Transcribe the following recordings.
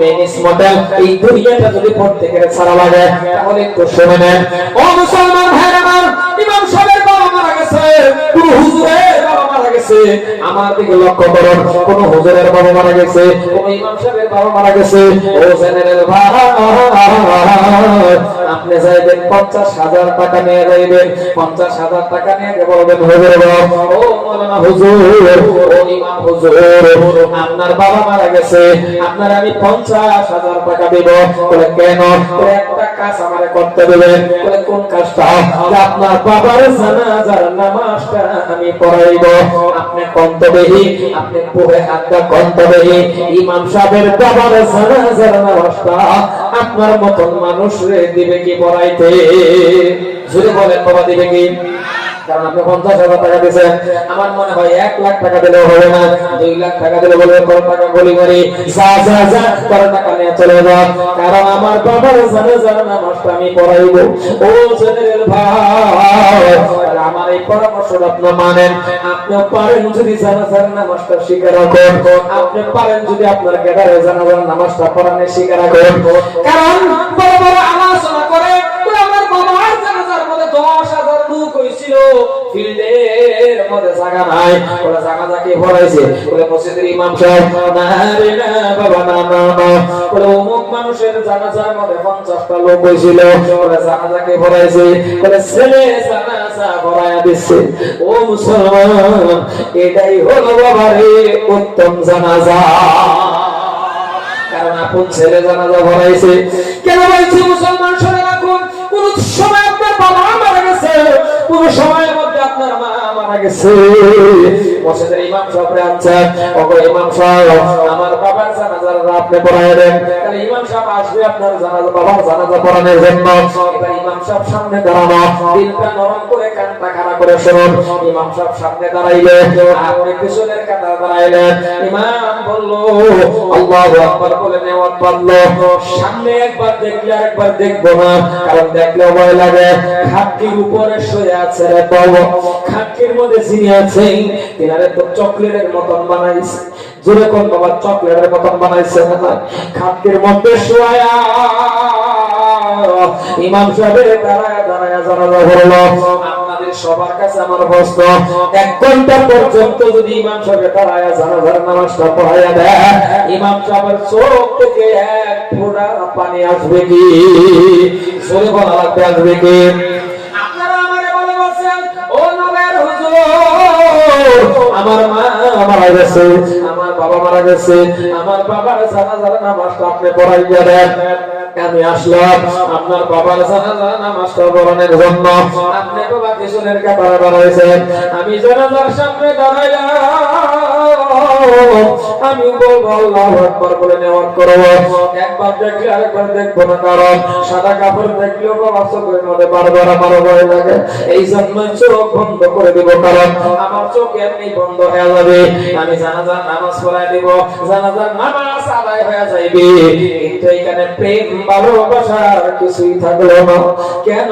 Venice model এই দুনিয়াটা যদি প্রত্যেকের ছাড়া লাগে তাহলে একটু শুনে নেন। ও মুসলমান ভাইরা আমার, ইমাম সাহেবের বাবা মারা গেছে, কোন হুজুরের বাবা মারা গেছে, আমার দিকে লক্ষ্য করুন, কোন হুজুরের বাবা মারা গেছে, কোন ইমাম সাহেবের বাবা মারা গেছে, ও জেনারেল ভাই আপনি যাইবেন 50,000 টাকা নিয়ে যাইবেন, 50,000 টাকা নিয়ে বলবেন হুজুর ও মাওলানা হুজুর ও ইমাম হুজুর আপনার বাবা মারা গেছে, আপনার আমি 50,000 টাকা দেব। বলে কেন? একটা কাজ আমারে করতে দেবেন। বলে কোন কাজটা? আপনার বাবার জানাজার নামাজটা আমি পড়াইব। আপনি কন্তবেহি, আপনি পড়ে হাতটা কন্তবেহি, ইমাম সাহেবের বাবার জানাজার নামাজটা আপনার মতন মানুষ রে দিবে কি পড়াইতে? জোরে বলেন বাবা দিবে কি? কারণ আপনি 50,000 টাকা দিয়েছেন, আমার মনে হয় 1 লাখ টাকা দিলেও হবে না, 2 লাখ টাকা দিলে বলবে কত টাকা গলি মারি যা যা যা কত টাকা নিয়ে চলে যাও, কারণ আমার বাবার জানাজার নামাজটা আমি পড়াইব। ও জেনারেল ভাই আমার এই পরামর্শটা আপনি মানেন। আপনি পারেন যদি জানাজার নামাজটা স্বীকার করেন, আপনি পারেন যদি আপনার গেদারে জানাজার নামাজটা পড়ানো স্বীকার করেন, কারণ বড় বড় আলোচনা করে আমার বাবার জানাজার মধ্যে 10,000 লোক হইছিল, ফিল্ডের মধ্যে জায়গা নাই, ওরা জানাজাকে পড়াইছে। বলে মসজিদের ইমাম সাহেব না রে না বাবা না না না, বলে অমুক মানুষের জানাজার মধ্যে 50টা লোক হইছিল, ওরা জানাজাকে পড়াইছে। বলে ছেলে জানাজা পড়ায়া দিচ্ছে। ও মুসলমান, এটাই হলো বাবারে উত্তম জানাজা, কারণ আপন ছেলে জানাজা পড়াইছে। কেন বলছি মুসলমান শুনে রাখুন, কোন সময় আপনার বাবা মারা গেছে, কোন সময়ের মধ্যে আপনার মা মারা গেছে, মসজিদের ইমাম সাহেবরে আনছেন, ওগো ইমাম সাহেব আমার বাবার জানাজার আপনি পড়ায় দেন। তাহলে ইমাম সাহেব আসবে আপনার জানাজা, বাবার জানাজা পড়ানোর জন্য। এবার ইমাম সাহেব সামনে দাঁড়ানো, দিলটা নরম করে কানটা খাড়া করে শুনুন। ইমাম সাহেব সামনে দাঁড়াইলে আপনি পিছনের কাতারে দাঁড়াইলেন। ইমাম বললো আল্লাহু আকবার বলে নেওয়াজ পড়লো। সামনে একবার দেখলে আরেকবার দেখবো না, কারণ দেখলে ভয় লাগে। খাটকির উপরে শুয়ে আছে রে বাবা, খাটকির মধ্যে যিনি আছেন তিনারে তো চকলেটের মতন বানাইছে। জোরে কোন বাবা চকলেটের মতন বানাইছে না? খাটকির মধ্যে শুয়া ইমাম সাহেবের দাঁড়ায় দাঁড়ায় জানাজা পড়লো। আপনাদের সবার কাছে আমার প্রশ্ন, 1 ঘন্টা পর্যন্ত যদি ইমাম সাহেব দাঁড়ায় জানাজার নামাজটা পড়াইয়া দেয়, ইমাম সাহেবের চোখ থেকে 1 ফোঁটা পানি আসবে কি? জোরে বলা লাগবে, আসবে কি? আপনারা আমারে বলে বলছেন ও নবের হুজুর আমার মা মারা গেছে, আমার বাবা মারা গেছে, আমার বাবার জানাজার নামাজটা আপনি পড়াইয়া দেন। আমি আসলাম আপনার বাবার জানাজার নামাজটা পড়ানোর জন্য। আপনি বাবা পিছনের কাতারে দাঁড়াইছেন, আমি জানাজার সামনে দাঁড়াইলাম। আমি বলবো আল্লাহু আকবার বলে নেওয়াজ করব। একবার দেখলে আরেকবার দেখবো না, কারণ সাদা কাপড় দেখলেও বাবা চোখের মধ্যে বারবার আমার ভয় লাগে। এই জন্য চোখ বন্ধ করে দিব, কারণ আমার চোখ এমনি বন্ধ হয়ে যাবে। আমি জানাজার নামাজ পড়াই দিব, জানাজার নামাজ আদায় হয়ে যাইবে, কিন্তু এখানে প্রেম ভালোবাসার কিছুই থাকলো না। কেন?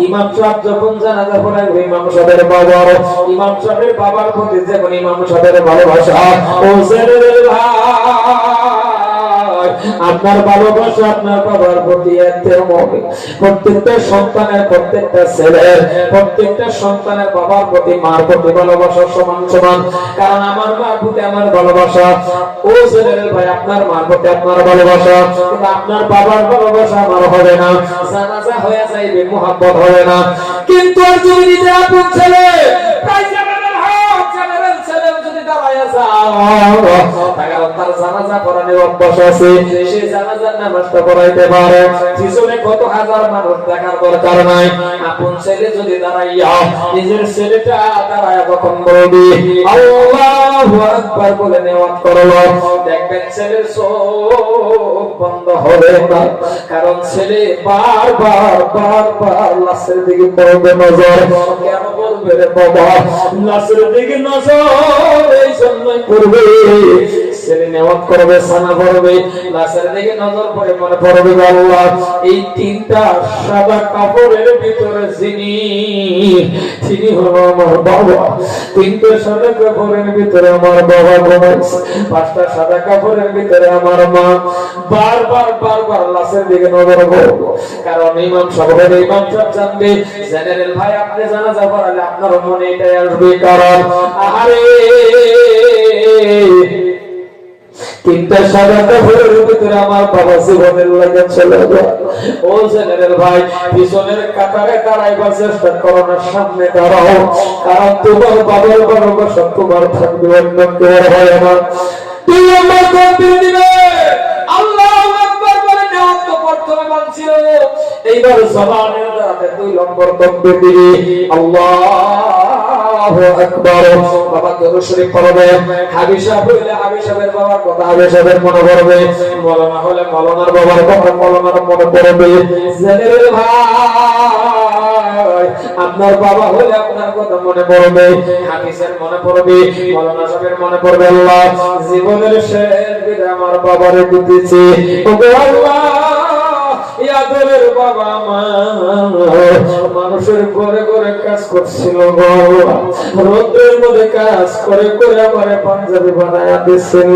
ইমাম সাহেব যখন জানাজা পড়াইবে, ইমাম সাহেবের বাবার, ইমাম সাহেবের বাবার প্রতি যেমন ইমাম সাহেবের ভালোবাসা, ও জেনারেল ভাই আপনার ভালোবাসা আপনার বাবার প্রতি তেমন। প্রত্যেকটা সন্তানের, প্রত্যেকটা ছেলের, প্রত্যেকটা সন্তানের বাবার প্রতি মার প্রতি ভালোবাসা সমান সমান, কারণ আমার মার প্রতি আমার ভালোবাসা, ও জেনারেল ভাই আপনার মার প্রতি আপনার ভালোবাসা, কিন্তু আপনার বাবার ভালোবাসা আমার হবে না। জানাজা হয়ে যাইবে, মুহাব্বত হবে না। কিন্তু আর যদি নিজের আপন ছেলে তার জানাজা পড়ানোর অভ্যাস আছে, সে জানাজার নামাজটা পড়াইতে পারে। পিছনে কত হাজার মানুষ দেখার দরকার নাই। আপন ছেলে যদি দাঁড়াইয়া নিজের ছেলেটা দাঁড়ায় তখন বলবি আল্লাহু আকবার বলে নেওয়াজ করলো, দেখবেন ছেলের চোখ বন্ধ হবে না, কারণ ছেলে বারবার বারবার লাশের দিকে পড়বে নজর। কেন বলবে রে বাবা লাশের দিকে নজর? এই জন্যই পড়বে ছেলে নেওয়াত করবে, সানা পড়বে, লাশের দিকে নজর পড়ে মনে পড়বে আল্লাহ এই তিনটা সাদা কাপড়ের ভিতরে তিনি হলো আমার বাবা। তিনটা সাদা কাপড়ের ভিতরে আমার বাবা ঘুমাইছে, পাঁচটা সাদা কাপড়ের ভিতরে আমার মা। বারবার লাশের দিকে নজর করব, কারণ ইমাম সাহেবের ইমাম সাহেব জানবে, জেনারেল ভাই আপনি জানাজা পড়ালে আপনার মনে এটাই আসবে, কারণ আহারে তিনটা সাদা কাপড়ের ভিতরে আমার বাবা জীবনের লাগে চলে যায়। ও জেনারেল ভাই, পিছনের কাতারে দাঁড়াইবার চেষ্টা করো না, সামনে দাঁড়াও, কারণ তোমার বাবার ভালোবাসা তোমার থাকবে, অন্য কেউ হয় না। তুই আমার কবর দিবে, আল্লাহু আকবার বলে নেওয়াত তো প্রথমে মানছিল, এইবার জবানের দ্বারাতে 2 নম্বর কবর দিবি, আল্লাহু আকবার। বাবা দরুদ শরীফ পড়বে, হাবিব সাহেব হইলে হাবিব সাহেবের বাবার কথা হাবিব সাহেবের মনে পড়বে, মাওলানা হলে মাওলানার বাবার কথা মাওলানার মনে পড়বে। জেনারেল ভাই, আপনার বাবা হলে আপনার কথা মনে পড়বে, হাফিজের মনে পড়বে, মাওলানা সাহেবের মনে পড়বে। আল্লাহ জীবনের শেষ বিদায় আমার বাবারে দিতেছি, ওগো আল্লাহ ইয়াদের বাবা মা মানুষের ঘরে ঘরে কাজ করছিল, রোদের মধ্যে কাজ করে করে আমার পাঞ্জাবি বানায় দিছিল।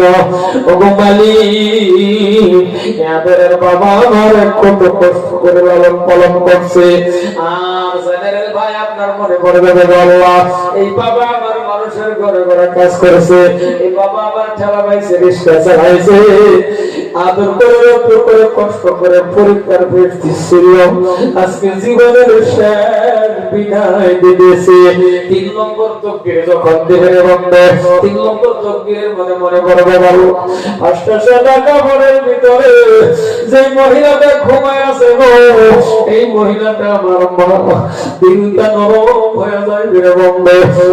ওগো মালিক, ইয়াদের বাবা আমার কত কষ্ট করে লালন পালন করছে, আর জেনারেল ভাই আপনার মনে পড়বে আল্লাহ এই বাবা আমার মানুষের ঘরে ঘরে কাজ করেছে, এই বাবা আমার ঠেলা পাইছে, রিক্সা চালাইছে, আদর করে কষ্ট করে পরীক্ষার পেট দিচ্ছিল, আজকে জীবনের শেষ বিদায় দিতেছে। 3 নম্বর তকবীরে যখন দেহের বন্ধ, 3 নম্বর তকবীরের মনে মনে পড়বে বাবু 5টা সাদা কাপড়ের ভিতরে যে মহিলাটা ঘুমায় আছে গো, এই মহিলাটা আমার মা। দিলটা নরম হয়ে যায় রে বন্ধ,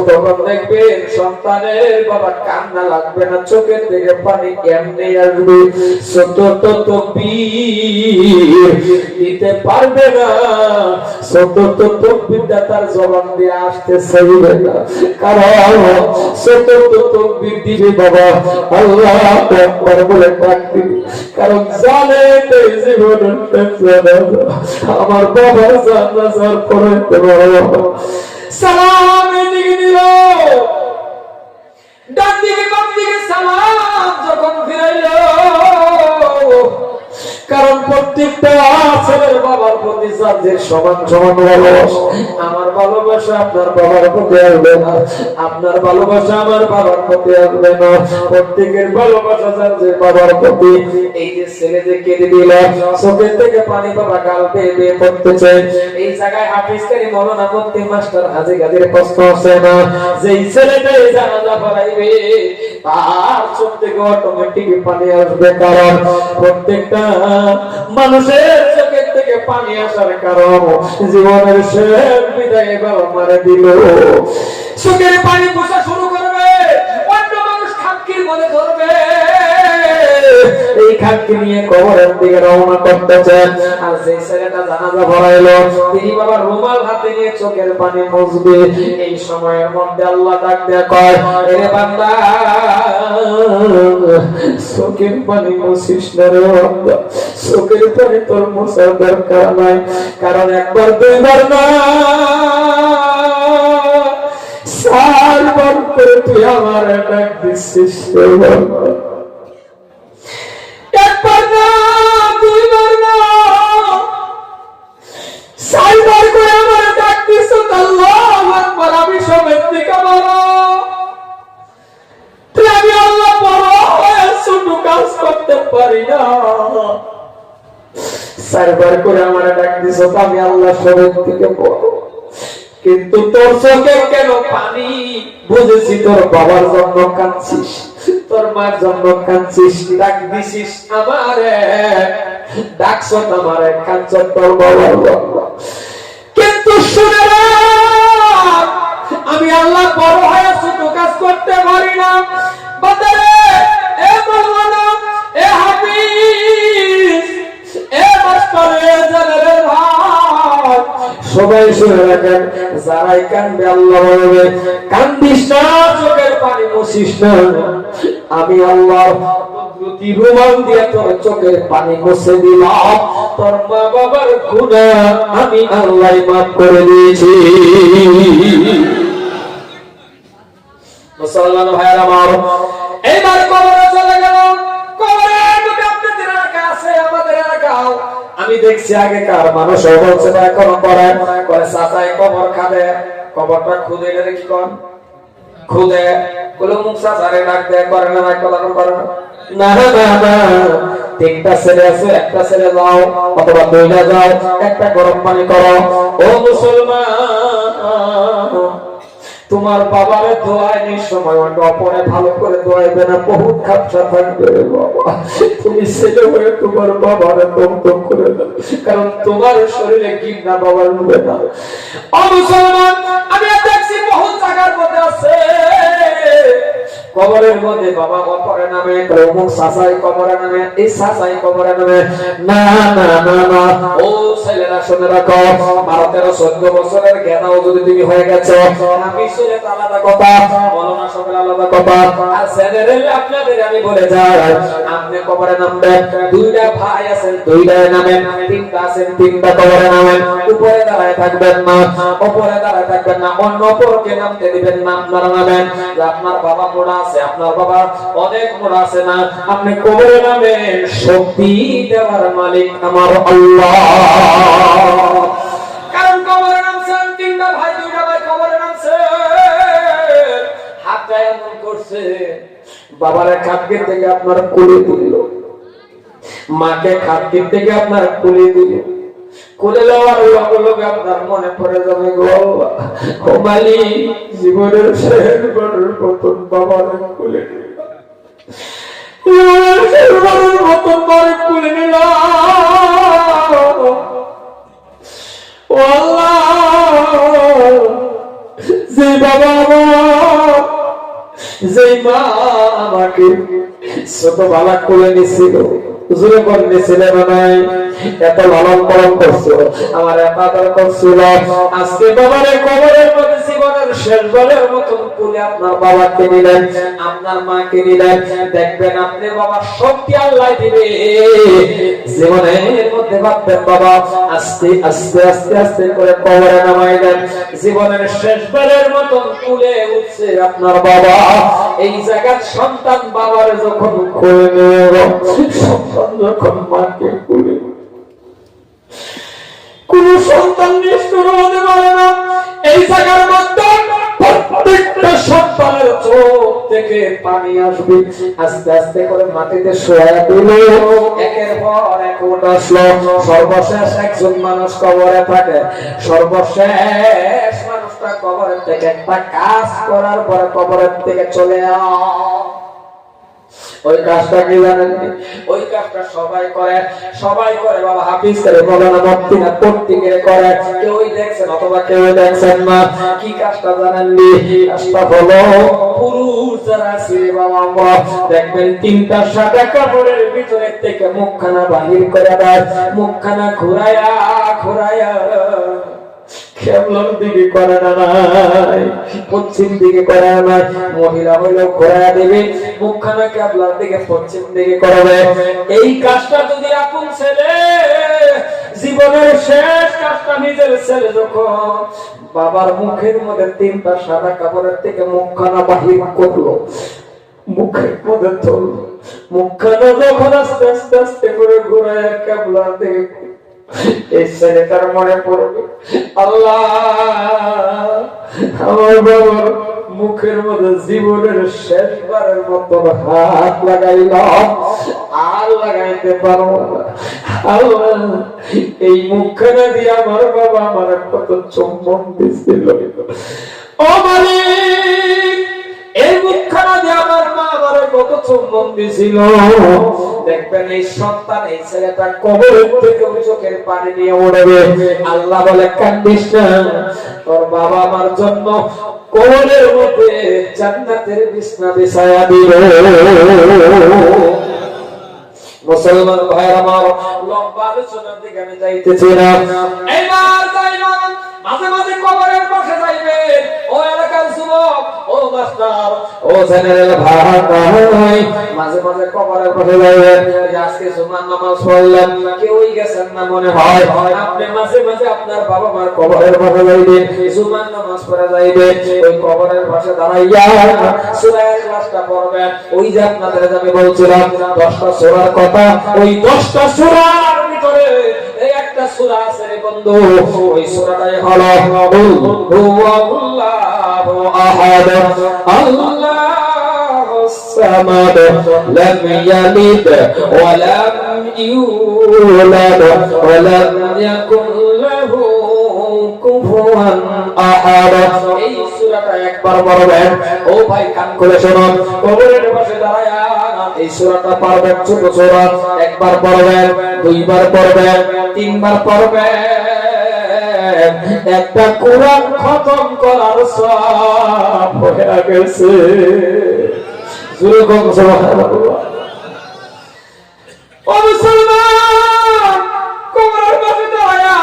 তখন দেখবেন সন্তানের বাবা কান্না লাগবে না, চোখের দিকে পানি কেমনে আসবে। চতুর্থ তাকবীর দিতে পারবে না, চতুর্থ তাকবীরটা তার জবান দিয়ে আসতে চাইবে না, কারণ চতুর্থ তাকবীর দিবে বাবা আল্লাহু আকবার বলে ডাক দিবে, কারণ জানে এই জীবনের আমার বাবার জানাজার পরে সালাম এদিকে দিল, ডান দিকে বাম দিকে সালাম যখন ফিরাইল, কারণ প্রত্যেকটা ছেলের বাবার প্রতি যাদের সমান সমান ভালোবাসা, আমার ভালোবাসা আপনার বাবার প্রতি আসবে না, আপনার ভালোবাসা আমার বাবার প্রতি আসবে না, প্রত্যেকের ভালোবাসা যাদের বাবার প্রতি। এই যে ছেলে যে কেঁদে দিল, চোখের থেকে পানি বাবা গাল বেয়ে বেয়ে পড়তেছে, এই জায়গায় হাফিজকারী মাওলানা মুফতি মাস্টার হাজী গাজীর কষ্ট আছে না, যেই ছেলেটাই জানাজা পড়াইবে তার চোখ থেকে অটোমেটিক পানি আসবে, কারণ প্রত্যেকটা মানুষের চোখের থেকে পানি আসার কারণ জীবনের শেষ বিদায় বাবা মারা দিল। চোখের পানি পোষা শুরু করবে, অন্য মানুষ খামকির মনে ধরবে, এই খামকি নিয়ে কবরের দিকে রওনা করতেছেন। আর যে ছেলেটা জানাজা পড়াইলো তিনি বাবা রুমাল হাতে নিয়ে চোখের পানি মুছবে, এই সময়ের মধ্যে আল্লাহ ডাক দেয়া কয়, এরে বান্দা চোখের পানি মুছিস না রে বান্দা, চোখের পানি তোর মোছার দরকার নাই, কারণ একবার দুইবার না 4 বার করে তুই আমার ডাক দিচ্ছিস রে বান্দা, একবার না 2 বার না 4 বার করে আমার ডাক দিচ্ছ, আল্লাহু আকবার। আমি সবের দিকে বলো আমি আল্লাহ বড় হয়ে ছোট কাজ করতে পারি না, 4 বার করে আমার ডাক দিছ, আমি আল্লাহ সবের দিকে বড়, কিন্তু তোর চোখে কেন পানি? বুঝেছি তোর বাবার জন্য কাঁদছিস, তোর মার জন্য কাঁদছিস, ডাক দিছিস আমারে, ডাকছ আমারে, কাঁদছ তোর বাবার জন্য, কিন্তু শুনে রাখ আমি আল্লাহ বড় হয়ে ছোট কাজ করতে পারি না। বাজারে এ মাওলানা, এ হাফিজ, এ মাস্টার, এ জেনারেল ভাই, সবাই শুনে রাখেন, যারাই কান্দে আল্লাহ বলবে কান্দিস না, চোখের পানি মুছিস না, আমি আল্লাহ দুটি রুমাল দিয়ে তোর চোখের পানি মুছে দিলাম, তোর মা বাবার গুনাহ আমি আল্লাহ মাফ করে দিয়েছি। মুসলমান ভাইরা আমার, এইবার কবরে চলে গেল। কবরে যদি আপনাদের এলাকা আছে, আমাদের এলাকাও আমি দেখছি আগেকার মানুষ বলছে না এখনো করে করে চাচাই কবর খাবে, কবরটা খুদে গেলে কি কর খুদে বলে মুখ চাচারে ডাক দেয়, করে না কথা করে না না না। তিনটা ছেলে আছে, একটা ছেলে যাও অথবা দুইটা যাও, একটা গরম পানি করো। ও মুসলমান, তোমার বাবার দোয়ায় নিঃসময় অপরে ভালো করে দোয়াইবে না, বহুত খাপসা থাকবে বাবা। তুমি ছেলে হয়ে তোমার বাবার দম দম করে দাও, কারণ তোমার শরীরে ঘৃণা বাবার হবে না। ও মুসলমান, আমি দেখছি বহুত জায়গার মধ্যে আছে কবরের মধ্যে বাবা অপরে নামে, অমুক সাসাই কবরে নামে, এই সাসাই কবরে নামে। না না না না, ও ছেলেরা শুনে রাখো, 12-13-14 বছরের জ্ঞানাও যদি তুমি হয়ে গেছো, আমি শুনে আলাদা কথা, বলো না সকাল আলাদা কথা। আর ছেলেরা আপনাদের আমি বলে যাই, আপনি কবরে নামবেন, দুইটা ভাই আছেন দুইটায় নামেন, তিনটা আছেন তিনটা কবরে নামেন। উপরে দাঁড়ায় থাকবেন না, উপরে দাঁড়ায় থাকবেন না, অন্য অপরকে নামতে দিবেন না, আপনারা নামেন। আপনার বাবা মোড়া আছে, আপনার বাবা অনেক মোড়া আছে না, আপনি কবরে নামেন। শক্তি দেওয়ার মালিক আমার আল্লাহ। কারণ কবরে নামছেন তিনটা ভাই, দুইটা ভাই কবরে নামছে, হাতটা এমন করছে, বাবারে খাটকির থেকে আপনার কোলে দিল, মাকে খাটকির থেকে আপনার কোলে দিল। কোলে যাওয়ার লগে লগে আপনার মনে পড়ে যাবে গো ও মালিক, জীবনের শেষ বারের মতন বাবার কোলে নিলাম, শেষ বারের মতন বাবার কোলে নিলাম। ও আল্লাহ, যে বাবা যে মা আমাকে ছোটবেলা কোলে নিছিল, জোরে করে নিছিলেন নাই, এত লালন পালন করছো, আমার এত আদর করছিল, আজকে বাবারে কবরের মধ্যে জীবনের শেষবারের মতন কোলে আপনার বাবাকে নিলেন, আপনার মাকে নিলেন। দেখবেন আপনি বাবার শক্তি আল্লাহ দিবে। জীবনের মধ্যে ভাববেন বাবা, আস্তে আস্তে আস্তে আস্তে করে কবরে নামাই দেন, জীবনের শেষবারের মতন কোলে উঠছে আপনার বাবা। এই জায়গার সন্তান বাবার যখন কোলে নেব, সন্তান যখন মাকে কোলে, কোন সন্তান নিষ্ঠুর হতে পারে না। এই জায়গার মধ্যে প্রত্যেকটা সন্তানের চোখ থেকে পানি আসবে, আস্তে আস্তে করে মাটিতে শোয়া দিল, একের পর এক উঠ আসলো। সর্বশেষ একজন মানুষ কবরে থাকে, সর্বশেষ মানুষটা কবরের থেকে একটা কাজ করার পরে কবরের থেকে চলে ওই কাজটা কি জানেন? ওই কাজটা সবাই করে বাবা, হাফিজ করে, মৌলানা মুফতি না প্রত্যেকে করে, কেউ দেখছেন অথবা কেউ দেখছেন না। কি কাজটা জানেন? কাজটা হলো পুরুষ যারা আছে বাবা, আমরা দেখবেন তিনটা সাদা কাপড়ের ভিতরে থেকে মুখখানা বাহির করে দেয়, মুখখানা ঘুরায়া ঘুরায়া কেবলার দিকে করে না, নাই পশ্চিম দিকে করে না। মহিলা হইলেও ঘোরা দেবে, মুখখানা কেবলার দিকে পশ্চিম দিকে করবে। এই কাজটা যদি আপন ছেলে জীবনের শেষ কাজটা নিজের ছেলে যখন বাবার মুখের মধ্যে তিনটা সাদা কাপড়ের থেকে মুখখানা বাহির করলো, মুখের মধ্যে চললো, মুখখানা যখন আস্তে আস্তে আস্তে করে ঘোরায় কেবলার দিকে, এই ছেলেটার মনে পড়বে, আল্লাহ আমার বাবার মুখের মধ্যে জীবনের শেষবারের মতো হাত লাগাইলাম, আর লাগাইতে পারবো না। আল্লাহ এই মুখখানা দিয়ে আমার বাবা আমার কত চুম্বন দিছিল, ও মালিক এই মুখখানা দিয়ে আমার মা আমার কত চুম্বন দিছিল। দেখবেন এই সন্তান, এই ছেলেটা কবরের থেকে চোখের পানি নিয়ে উঠবে। আল্লাহ বলে, কান্দিস না, তোর বাবা আমার জন্য কবরের মধ্যে জান্নাতের বিছানা বিছায়া দিল। মুসলমান ভাইরা আমার, লম্বা আলোচনার দিকে আমি যাইতেছি না, এবার যাই না। মাঝে মাঝে কবরের পাশে যাইবে। ও এলাকার যুবক, ও মাস্টার, ও জেনারেল ভাই, মাঝে মাঝে কবরের পাশে যাইবেন। আজকে জুমার নামাজ পড়লেন, কেউই গেছেন না মনে হয়, আপনি মাঝে মাঝে আপনার বাবা মার কবরের পাশে যাইবেন, জুমার নামাজ পড়ে যাইবেন। ওই কবরের পাশে দাঁড়াইয়া সূরা ইখলাসটা পড়বেন। ওই যে আপনাদের আমি বলছিলাম 10টা সূরার কথা, ওই 10টা সূরার ভিতরে এই একটা সূরা আছে রে বন্ধু, ওই সূরাটাই হলো কুল হুয়াল্লাহু আহাদ আল্লাহুস সামাদ লাম ইয়ালিদ ওয়া লাম ইউলাদ ওয়া লাম ইয়াকুল লাহু কুফুয়ান আহাদ। এই সূরাটা একবার পড়বেন। ও ভাই কান খুলে শুনুন, কবরের পাশে দাঁড়ায়া এই সূরাটা পড়বেন। ছোট সূরা, একবার পড়বেন, দুইবার পড়বেন, তিনবার পড়বেন। একটা কোরআন খতম করার সওয়াব হয়ে গেছে। জোরে বলুন সুবহানাল্লাহ। ও মুসলমান, কবরের পাশে দাঁড়ায়া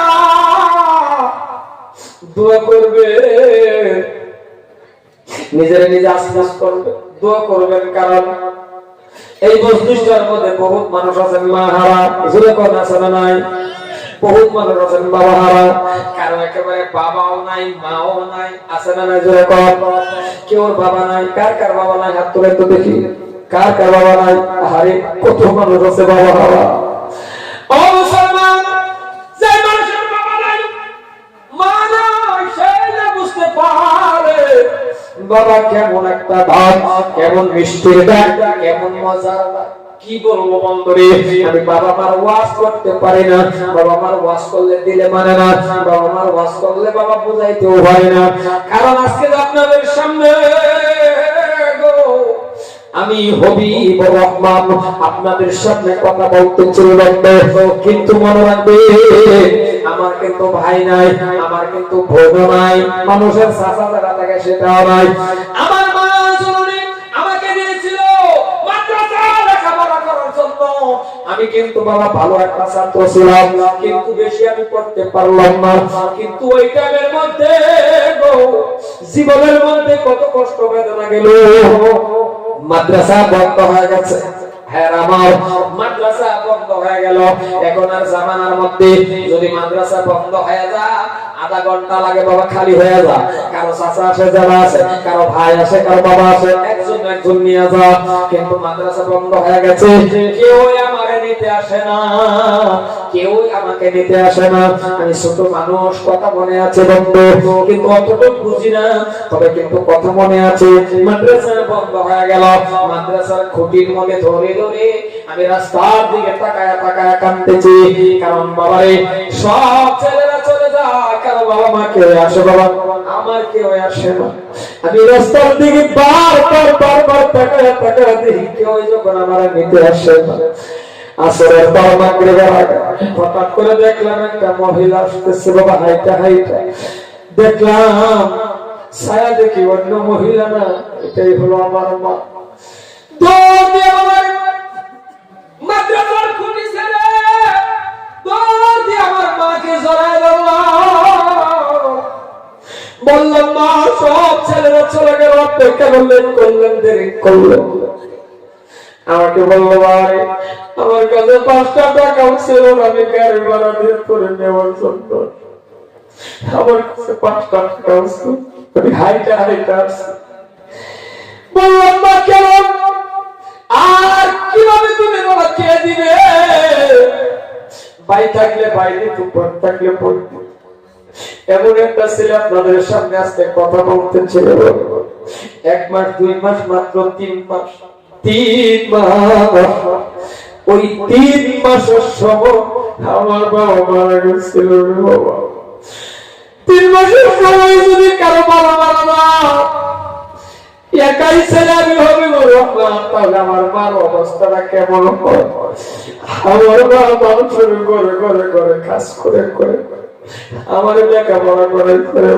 দোয়া করবে, নিজের নিজে আশ্বাস করবে, দোয়া করবেন। কারণ এই মজলিসটার মধ্যে বহুত মানুষ আছেন মা হারা, জোরে কথা আছে না নাই? বহুত মানুষ আছেন বাবা হারা, কারো একেবারে বাবাও নাই মাও নাই, আছে না নাই? জোরে কথা। কেউ বাবা নাই, কার কার বাবা নাই হাত তুলে তো দেখি, কার কার বাবা নাই? আরে কত মানুষ আছে বাবা হারা। ও মুসলমান, যে মানুষের বাবা নাই মা নাই, সে না বুঝতে পারে বাবা কেমন একটা ডাক, কেমন মিষ্টির ডাক, কেমন মজার ডাক। কি বলবো বন্ধুরে, আমি বাবা মার ওয়াজ করতে পারি না। বাবা মার ওয়াজ করলে দিলে মানে না, বাবা মার ওয়াজ করলে বাবা বুঝাইতেও পারে না। কারণ আজকে আপনাদের সামনে আমি হবিবুর রহমান আপনাদের সামনে কথা বলতে চলে, কিন্তু মনে রাখবে আমার কিন্তু ভাই নাই, আমার কিন্তু বোন নাই, মানুষের চাচা যারা থাকে সেটাও নাই। আমার মা জননী আমাকে দিয়েছিল মাদ্রাসা লেখাপড়া করার জন্য। আমি কিন্তু বাবা ভালো একটা ছাত্র ছিলাম, কিন্তু বেশি আমি পড়তে পারলাম না। কিন্তু ওই টাইমের মধ্যে জীবনের মধ্যে কত কষ্ট বেদনা গেল। মাদ্রাসা বন্ধ হয়ে গেছে। হ্যাঁ, আমার মাদ্রাসা বন্ধ হয়ে গেল। এখন আর জামানার মধ্যে যদি মাদ্রাসা বন্ধ হয়ে যায়, আধা ঘন্টা লাগে বাবা খালি হয়ে যায়। কারো চাচা আসে, যারা আছে, কারো ভাই আসে, কারো বাবা আসে, একজন একজন নিয়ে যা। কিন্তু মাদ্রাসা বন্ধ হয়ে গেছে, কেউ আমাকে নিতে আসে না, কেউ আমাকে নিতে আসে না। আমি ছোট মানুষ, কথা মনে আছে বন্ধু, কিন্তু অতটুকু বুঝি না, তবে কিন্তু কথা মনে আছে। মাদ্রাসা বন্ধ হয়ে গেল, মাদ্রাসার খুঁটির মধ্যে ধরে ধরে আমি রাস্তার দিকে তাকায়া তাকায়া কাঁদতেছি। কারণ বাবারে সব ছেলেরা চলে যায়, কারো বাবা মা কেউ আসে, বাবা আমার কেউ আসে না। আমি রাস্তার দিকে বারবার বারবার তাকায়া তাকায়া দেখি কেউ যখন আমার নিতে আসে না। আসরের পর মাগরিবের আগে হঠাৎ করে দেখলাম একটা মহিলা আসতেছে বাবা, হাইটা হাইটা দেখলাম, ছায়া দেখি অন্য মহিলা না, এটাই হলো আমার মা। দৌড় দিয়ে আমার মাদ্রাসার খুঁটি ছেড়ে দৌড় দিয়ে আমার মাকে জড়ায় ধরলাম। বললাম মা, সব ছেলেরা চলে গেল, অপেক্ষা করলেন, দেরি করলেন। আমাকে বললো ভাই, আমার কাছে 5টা টাকাও ছিল না, আমি গাড়ি ভাড়া দিয়ে করে নেওয়ার জন্য। আমার কাছে 5টা টাকাও ছিল, আমি হাইটা হাইটা আসছি। বললাম মা কেমন, আর কিভাবে তুমি বাবা কে দিবে? ভাই থাকলে ভাই দিত, বোন থাকলে বোন দিত। এমন একটা ছেলে আপনাদের সামনে আজকে কথা বলতে ছিল। 1 মাস 2 মাস মাত্র 3 মাস, 3 মাস, ওই 3 মাসের সময় আমার বাবা মারা গেছিল। বাবা 3 মাসের সময় যদি কারো বাবা মারা না, একাই ছেলে আমি হবে তাহলে আমার মার অবস্থাটা কেমন হয়? আমার মা মানুষের করে করে করে কাজ করে করে আমার লেখাপড়া করে করে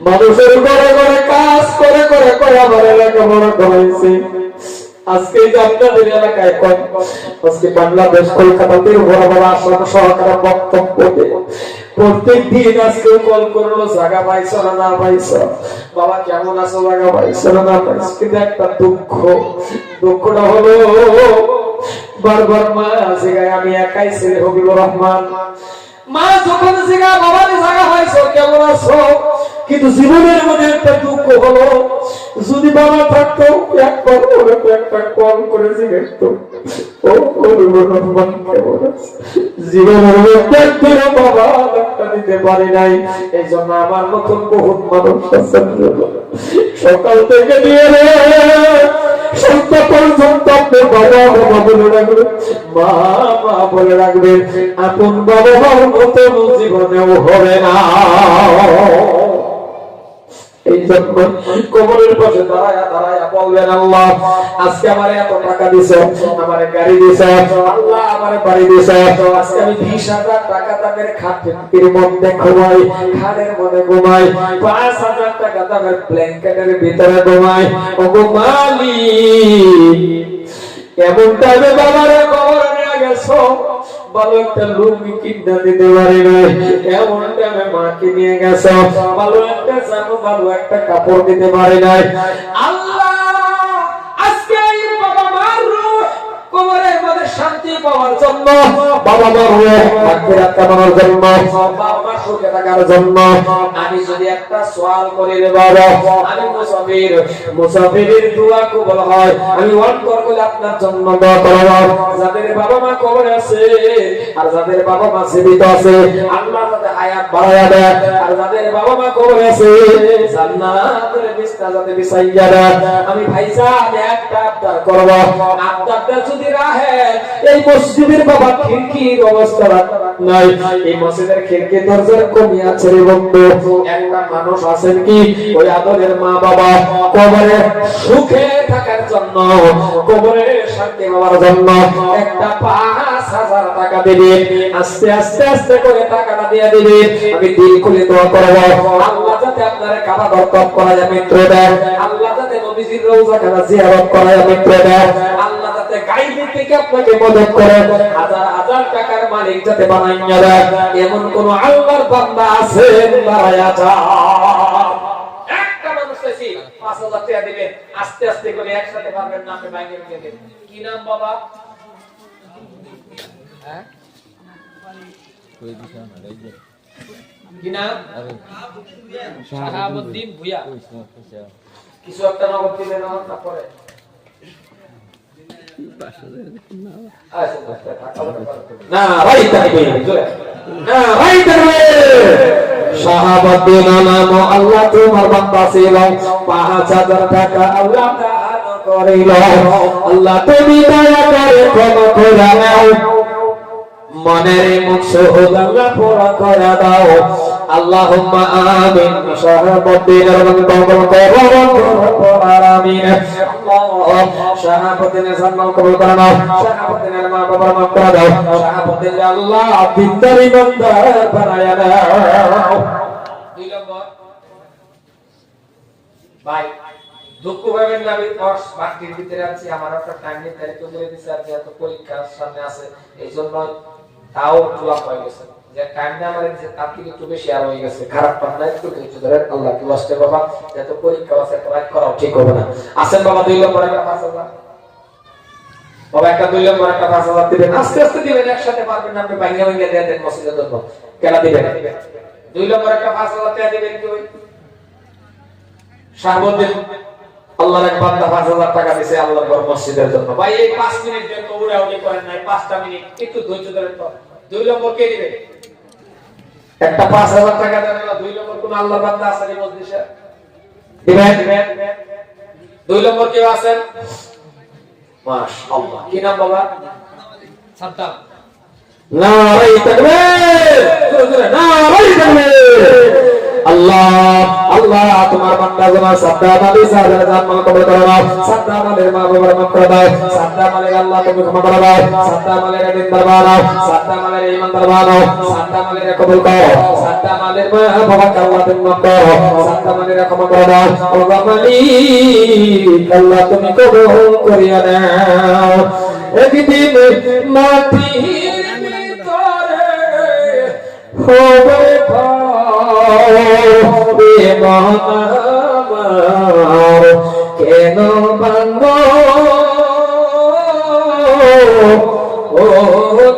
মানুষের ঘরে ঘরে কাজ করে করে করে আমার লেখাপড়া করাইছে। আজকে যে আপনাদের এলাকায় আজকে বাংলাদেশ কলকাতাতে বড় বড় আসন সহকারে বক্তব্য প্রত্যেক দিন আজকে কল করলো জায়গা পাইছো না পাইছো, বাবা কেমন আছো, জায়গা পাইছো না পাইছো। কিন্তু একটা দুঃখটা হলো বারবার মা জায়গায় আমি একাই ছেলে হবিবুর রহমান, মা যখন জায়গা বাবার জায়গা পাইছো কেমন আছো, কিন্তু জীবনের মধ্যে একটা দুঃখ হলো যদি বাবা থাকতো একটা কল করে জিজ্ঞেস ও রহমান কেমন আছে। জীবনের মধ্যে একদিন বাবা একটা দিতে পারি নাই, এই জন্য আমার মতন বহুত মানুষ আছেন সকাল থেকে নিয়ে সন্ধ্যা পর্যন্ত আপনি বাবা বাবা বলে রাখবেন, মা মা বলে রাখবেন, আপন বাবা মার মতন জীবনেও হবে না। এই জন্য কবরের পাশে দাঁড়ায়া দাঁড়ায়া বলবেন আল্লাহ আজকে আমারে এত টাকা দিছো, আমারে গাড়ি দিছো, আল্লাহ আমারে বাড়ি দিছো, আজকে আমি 20,000 টাকা দামের খাটের মধ্যে ঘুমাই, খাটের মধ্যে ঘুমাই, 5,000 টাকা দামের ব্ল্যাঙ্কেটের ভিতরে ঘুমাই, ওগো মালিক এমন টাইমে বাবারে কবরে নিয়ে গেছো, ভালো একটা লুঙ্গি কিনে দিতে পারি নাই, এমন টাইমে মাকে নিয়ে গেছো, ভালো একটা জামা ভালো একটা কাপড় দিতে পারি নাই। আল্লাহ আজকে এই বাবা মার রূহ কবরের মধ্যে শান্তি পাওয়ার জন্য, বাবা মার রূহ মাগফিরাত কামানোর জন্য, বাবা মার সুখে থাকার জন্য আমি যদি একটা সওয়াল করি রে বাবা, আমি মুসাফিরের দোয়া কবুল হয়, আমি অন্তর করে আপনার জন্য দোয়া করব। যাদের বাবা মা কবরে আছে আর যাদের বাবা মা জীবিত আছে আল্লাহ তাদের হায়াত বাড়ায়া দেয়, আর যাদের বাবা মা কবরে আছে জান্নাতের বিছানা যাতে বিছাইয়া দেয়। আমি ভাইজান একটা আবদার করব, আবদারটা যদি রাহে এই মসজিদের বাবা খিড়কির অবস্থা নাই, এই মসজিদের খিড়কি দরজার কমি আছে রে বন্ধু। একটা মানুষ আছেন কি ওই আদরের মা বাবা কবরে সুখে থাকার জন্য, কবরে শান্তি পাওয়ার জন্য একটা 5,000 টাকা দিবে, আস্তে আস্তে আস্তে করে টাকাটা দিয়ে দিবে। আমি দিল খুলে দোয়া করব আল্লাহ যাতে আপনার কাবা দরকার করা যায় মিত্র দেয়, আল্লাহ যাতে নবীজির রওজা খানা জিয়ারত করা যায় মিত্র দেয়, আল্লাহ যাতে গায়বী থেকে আপনাকে মদদ করে, হাজার হাজার টাকার মালিক যাতে বানাইয়া দেয়। এমন কোন আল্লাহর বান্দা আছেন দাঁড়ায়া যান, একটা মানুষ চাইছি 5,000 টাকা দিবেন, আস্তে আস্তে করে একসাথে পারবেন না, আপনি বাইরে দিবেন। কি নাম বাবা? হ্যাঁ কি নাম? শাহাবুদ্দিন ভুইয়া। কিছু একটা নগদ দিবেন না পরে না ভাই তাকবীর জোরে না ভাই তাকবীর। শাহাবুদ্দিন নাম আল্লাহ তোমার বান্দা ছিল, 5,000 টাকা আল্লাহ দান করিল, আল্লাহ তুমি দয়া করে ক্ষমা করে নাও, মনের মুখ শহীদ আল্লাহ পুরা করে দাও। আল্লাহুম্মা আমিন। শাহাবুদ্দিনের কবুল করো আমিন। আল্লাহ শাহাবুদ্দিনের সম্মান কবুল করে নাও, শাহাবুদ্দিনের মা বাবার মাফ করে দাও, শাহাবুদ্দিন আল্লাহ দিনদার ইমানদার বানায়া দাও। 2 নম্বর ভাই দুঃখ পাবেন না, আমি কোর্স বাকির ভিতরে আছি, আমার একটা টাইম নির্ধারিত করে দিয়েছে, আর যেহেতু পরীক্ষার সামনে আছে এই জন্য তাও চুলা হয়ে গেছে, যে টাইমটা আমাদের যে তার থেকে একটু বেশি আর হয়ে গেছে। খারাপ পান না, একটু ধৈর্য ধরেন, আল্লাহ কি বাঁচতে বাবা, যেহেতু পরীক্ষা আছে একটা রাইট করাও ঠিক হবে না। আসেন বাবা 2 নম্বর একটা 5,000 বাবা, একটা 2 নম্বর একটা 5,000 দিবেন, আস্তে আস্তে দিবেন, একসাথে পারবেন না, আপনি ভাঙিয়ে ভাঙিয়ে দিয়ে দেন মসজিদের জন্য। কেন দিবেন? 2 নম্বর একটা 5,000 টাকা দিবেন কি ওই শাহাবুদ্দিন আল্লাহর এক বান্দা 5,000 টাকা দিয়েছে আল্লাহর ঘর মসজিদের জন্য। ভাই এই 5 মিনিট যে কবরে উনি করেন নাই, 5টা মিনিট একটু ধৈর্য ধরেন তো। 2 নম্বর কে দিবে? একটা 5,000 টাকা দেন না, 2 নম্বর কোন আল্লাহর বান্দা আছে এই মসজিদে দিবেন? 2 নম্বর কেউ আছেন? মাশাআল্লাহ। কি নাম বাবা? সাদ্দাম। নারে তাকবীর, জোরে জোরে নারে তাকবীর। আল্লাহ আল্লাহ তোমার বান্দা জানা সাদ্দাম আলী সাহেবের জান কবুল করে নাও সাদ্দাম আলীর মা বাবার মাফ করে দাও সাদ্দাম আলী আল্লাহ তুমি ক্ষমা করে দাও সাদ্দাম আলীর দিন দরবার নাও সাদ্দাম আলীর ঈমান দরবার নাও সাদ্দাম আলীর কবুল করো সাদ্দাম আলীর মা বাবাকে আল্লাহ তুমি মাফ করো সাদ্দাম আলীর ক্ষমা করে দাও ও মালিক আল্লাহ তুমি কবুল করিয়া নাও একদিন মাটির ভিতরে হবে ভাবে মহামার কেন ভাঙব ও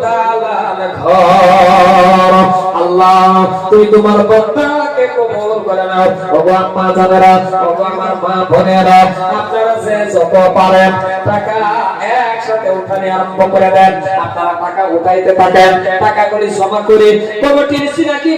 দালাল ঘর আল্লাহ তুই তোমার বান্দাকে কবুল করে নাও ওগো আম্মা জানেরা ওগো আমার মা বোনেরা আপনারা যে যত পারেন টাকা একসাথে উঠানে আরম্ভ করে দেন আপনারা টাকা উঠাইতে থাকেন টাকা করে জমা করে কমিটির সিনাকি